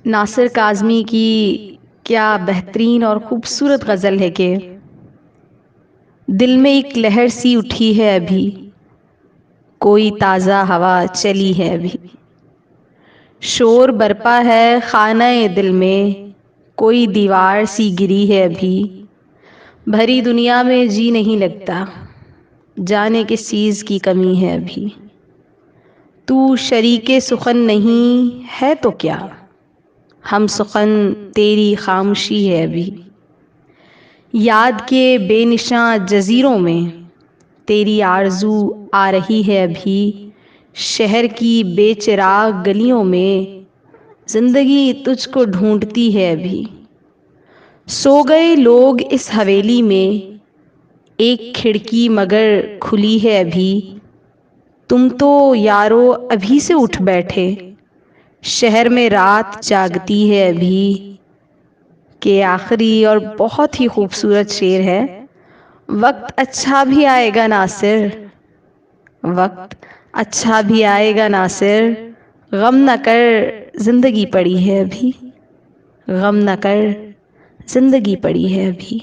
ناصر کاظمی کی کیا بہترین اور خوبصورت غزل ہے کہ دل میں ایک لہر سی اٹھی ہے ابھی، کوئی تازہ ہوا چلی ہے ابھی، شور برپا ہے خانہ دل میں، کوئی دیوار سی گری ہے ابھی، بھری دنیا میں جی نہیں لگتا، جانے کس چیز کی کمی ہے ابھی، تو شریک سخن نہیں ہے تو کیا، ہم سخن تیری خاموشی ہے ابھی، یاد کے بے نشاں جزیروں میں تیری آرزو آ رہی ہے ابھی، شہر کی بے چراغ گلیوں میں زندگی تجھ کو ڈھونڈتی ہے ابھی، سو گئے لوگ اس حویلی میں ایک کھڑکی مگر کھلی ہے ابھی، تم تو یارو ابھی سے اٹھ بیٹھے، شہر میں رات جاگتی ہے ابھی۔ کہ آخری اور بہت ہی خوبصورت شعر ہے، وقت اچھا بھی آئے گا ناصر، وقت اچھا بھی آئے گا ناصر، غم نہ کر زندگی پڑی ہے ابھی، غم نہ کر زندگی پڑی ہے ابھی۔